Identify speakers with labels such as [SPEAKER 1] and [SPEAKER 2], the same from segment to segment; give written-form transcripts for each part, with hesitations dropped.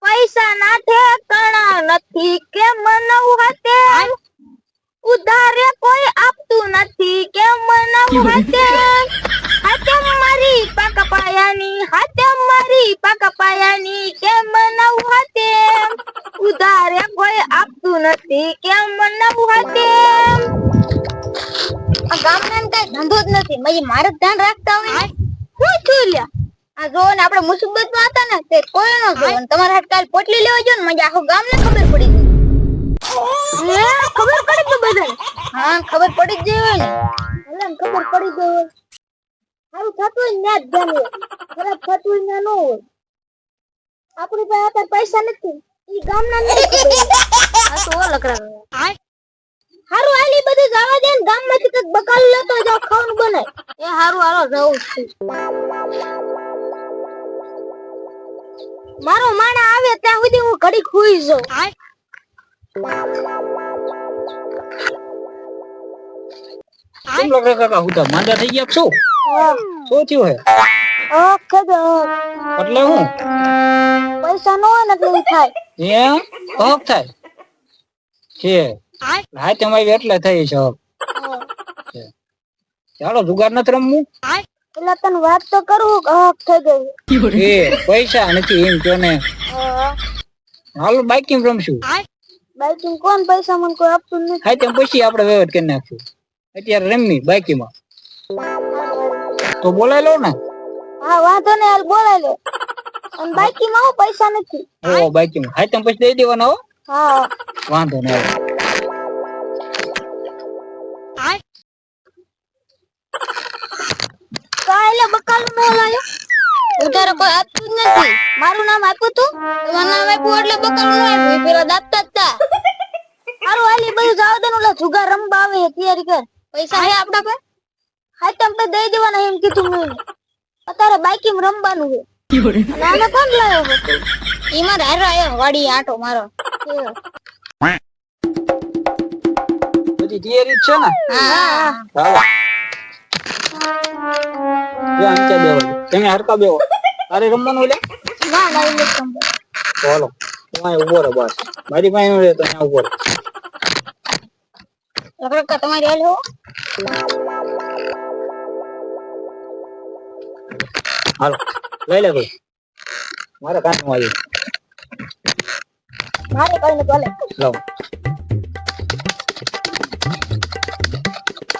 [SPEAKER 1] પૈસા ના ઠેકાણા નથી કે મનવું હતે ઉધારે કોઈ આપતું નથી કે મનવું હતે હાથે મારી પાકા પાયાની કે મનવું હતે ઉધારે કોઈ આપતું નથી કે મનવું હતે આ ગામના કઈ ધંધો જ નથી મારે ધ્યાન રાખતા હોય હું થયું લ્યા આ જો ને આપણે મુસીબતમાં હતા ને તે કોઈ નો જો તમારે હાથ કાલ પોટલી લેવા જો ને મજા આખો ગામને ખબર પડી ગઈ ખબર પડી તો બધાને હા ખબર પડી જ જાય ને ભલે ખબર પડી જાય સારું થતું હોય ને જ જાણે ખરાબ થતું હોય ને ન હોય આપણી પાસે અત્યારે પૈસા નથી ઈ ગામના નહીં ખબર આ તો લકડા હારું આલી બધું જવા દે ને ગામમાંથી કઈક બકાલ લેતો જાવ ખાવાનું બનાય એ હારું હાલો જવું છે મારો માણા આવે ત્યાં સુધી હું ઘડી ખુઈ જાઉં
[SPEAKER 2] तुम लोग काका हुदा માંદા થઈ ગયા છો શું થયું હે
[SPEAKER 1] ખબર
[SPEAKER 2] એટલે હું
[SPEAKER 1] પૈસા નો હોય ને એટલે થાય
[SPEAKER 2] હક થાય છે હા તમારી એટલે થઈ છે ચાલો જુગાર નથી રમવું
[SPEAKER 1] પેલા તને વાત તો કરું હક થઈ ગયું
[SPEAKER 2] એ પૈસા નથી એમ કે ને હાલો બાઇકિંગ રમશું
[SPEAKER 1] બાઈકિંગ કોણ પૈસા મને કોઈ આપતું નથી
[SPEAKER 2] હા તેમ પછી આપણે વ્યવહાર કરી નાખશું અત્યારે રમી બાઇકીમાં તો બોલાય લો ને
[SPEAKER 1] હા વાંધો ને હાલ બોલાય લો અને બાઈકીમાં હું પૈસા નથી
[SPEAKER 2] ઓ બાઇકીમાં હા તેમ પછી દઈ દેવાના હો
[SPEAKER 1] હા
[SPEAKER 2] વાંધો ને
[SPEAKER 1] કાલે બકાલું નો લાયો ઉધારો કોઈ આપતું જ નથી મારું નામ આપ્યું તું તમારું નામ આપ્યું એટલે બકાલું નો આપ્યું પેલા દાપતા હતા હારું હાલી બધું જાવ દે ઓલા જુગાર રમવા આવે હે તૈયારી કર પૈસા હે આપડા પર હા તમે દઈ દેવાના એમ કીધું મેં અત્યારે બાઈકિંગ રમવાનું છે નાના કોણ લાયો હતો ઈમાં હારો આયો વાડી આટો મારો
[SPEAKER 2] બધી તૈયારી છે ને
[SPEAKER 1] હા
[SPEAKER 2] ચાલો જો અંચા બેવો તમે હરકા બેવો તારે રમવાનું લે
[SPEAKER 1] ના ના ઇંગ્લિશ રમવા
[SPEAKER 2] ચાલો તમારે ઉભો રહો બસ મારી પાસે નો રહે તો અહીંયા ઉભો રહો
[SPEAKER 1] લકડકા તમારી હાલ હો
[SPEAKER 2] હાલો લઈ લે ભાઈ મારે કામ આવી
[SPEAKER 1] મારે કઈ ને ભલે
[SPEAKER 2] લાવ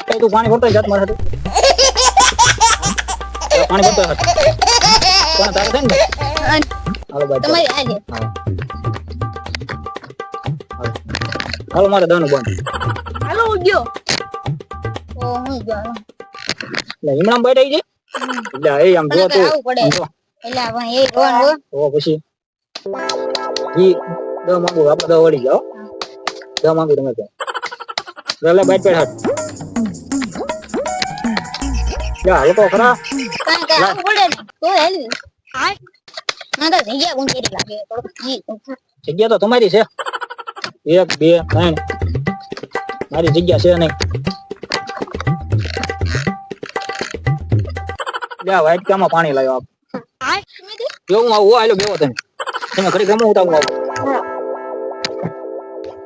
[SPEAKER 2] કઈ તું પાણી ભરતો જાત મારે પાણી ભરતો કોણ તારે છે ને હાલો બાય
[SPEAKER 1] તમારી હાલ
[SPEAKER 2] હાલો મારે દાનું બંધ
[SPEAKER 1] હાલો ઉડ્યો ઓ હું ગયો
[SPEAKER 2] લે ઈમણામ બેઠ આવી જાય એટલે એ આમ જો તો
[SPEAKER 1] આવું પડે એટલે આ એ રોન
[SPEAKER 2] તો પછી ઈ દ માંગુ આપણે દ વળી જાઓ દ માંગુ તમે ત્યાં લે બાઈટ પેડ હાથ યા હાલો તો ખરા
[SPEAKER 1] કાઈ કાઈ આવું પડે ને તો હેલી હા ના તો જગ્યા ગુંચેરી લાગે થોડું જી
[SPEAKER 2] જગ્યા તો તમારી છે 1 2 3 મારી જગ્યા છે નહીં લ્યા વાટકામાં પાણી લાવ્યો આપ જો હું આવું આલો બેવો તમે ઘડી ગમો ઉતાવું આવું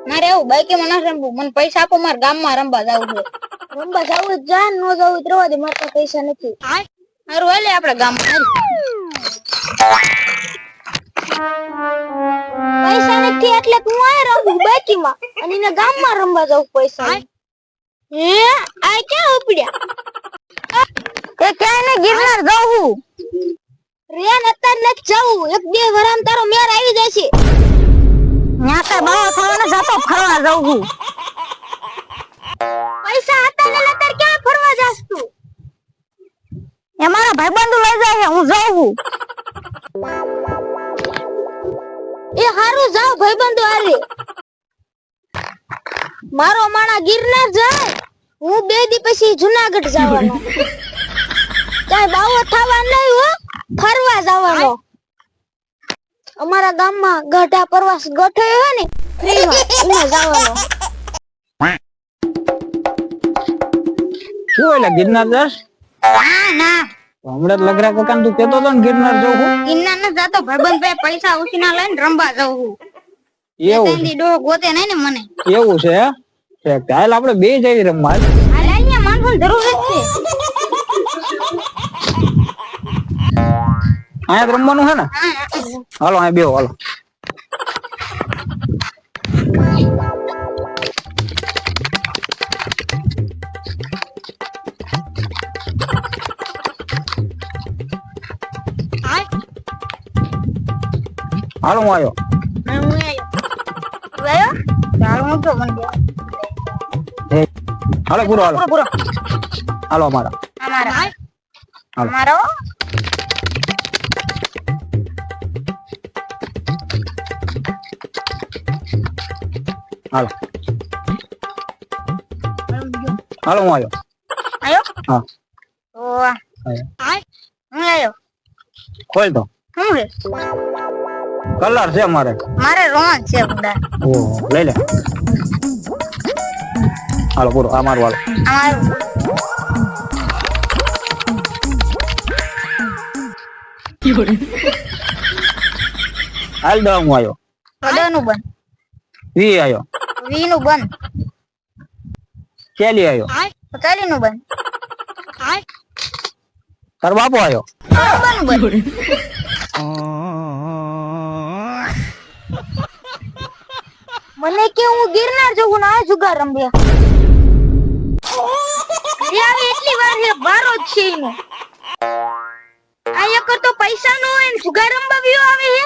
[SPEAKER 1] મારે એવું બાઈકે માં ના રમવું મને પૈસા આપો માર ગામમાં રમવા જાવું છે રમવા જાવું જાન નો જાવું રવા દે મારા પાસે પૈસા નથી હારું હાલે આપણે ગામમાં પૈસા નથી એટલે તું આ રમવું બાઈકીમાં અને એને ગામમાં રમવા જાવું પૈસા હે આ ક્યાં ઉપડ્યા એ ક્યાં ને ગિરનાર જાવું રેન અત્યારે નથી જાવું એક બે વરામ તારો મેર આવી જશે ન્યા કા બાવો થવાનો જાતો ફરવા જાવું પૈસા હતા ને અત્યારે ક્યાં ફરવા જાસ તું એ મારા ભાઈબંધો લઈ જાય હું જાવું એ હારું જાવ ભાઈબંધો આરે મારો માણા ગિરનાર જાય હું 2 દી પછી જુનાગઢ જવાનો કાઈ બાવો થવા નહીં હો ફરવા જવાનો અમારા ગામમાં ગઢા પ્રવાસ ગોઠવ્યો હે ને ફ્રીમાં એને જવાનો
[SPEAKER 2] શું એટલે ગિરનાર દાસ
[SPEAKER 1] ના ના
[SPEAKER 2] હમણાં જ લગરા કાકા તું કેતો તો ને ગિરનાર જવું હું?
[SPEAKER 1] ગિરનાર ન જાતો ભાઈબંધ ભાઈ પૈસા ઉછીના લઈને રંબા જવું.
[SPEAKER 2] એવું છે?
[SPEAKER 1] તેંદી ડોહ ગોતે નહીં ને મને.
[SPEAKER 2] એવું છે હે? ઠીક, હાલ આપણે બે જઈ રમવા હાલ.
[SPEAKER 1] હાલ અહીંયા માણસોની જરૂર જ છે.
[SPEAKER 2] અહીંયા જ રમવાનું છે ને?
[SPEAKER 1] હા.
[SPEAKER 2] હાલો અહીંયા બેહો હાલો. હાલો હું આવ્યો.
[SPEAKER 1] હું આયો. તું આયો? ચાલ હું તો બન ગયો.
[SPEAKER 2] હાલો પૂરો હાલો.
[SPEAKER 1] પૂરો.
[SPEAKER 2] હાલો અમારા.
[SPEAKER 1] અમારા.
[SPEAKER 2] હાલો.
[SPEAKER 1] અમારો.
[SPEAKER 2] હાલો હાલો હું આવ્યો.
[SPEAKER 1] આયો?
[SPEAKER 2] હા
[SPEAKER 1] તો
[SPEAKER 2] આવ્યો.
[SPEAKER 1] હું આયો.
[SPEAKER 2] ખોલ તો.
[SPEAKER 1] શું છે?
[SPEAKER 2] કલર છે મારે.
[SPEAKER 1] મારે રોજ છે બુડા.
[SPEAKER 2] ઓહો લઈ લે. હાલો પૂરો આ મારું હાલો.
[SPEAKER 1] અમારું.
[SPEAKER 2] હાલ દવા હું આવ્યો.
[SPEAKER 1] કદનું બન.
[SPEAKER 2] વી આવ્યો.
[SPEAKER 1] વી નું બન.
[SPEAKER 2] કેલી આવ્યો.
[SPEAKER 1] ચાલી નું બન.
[SPEAKER 2] તાર બાપો આવ્યો.
[SPEAKER 1] બન બન. મને કે હું ગિરનાર જવું ને આ જુગાર રમ્યા. ઘરે આવે એટલી વાર છે બારો જ છે એનો. આ એક તો પૈસા નો હોય ને જુગાર રમવા આવ્યો આવે છે.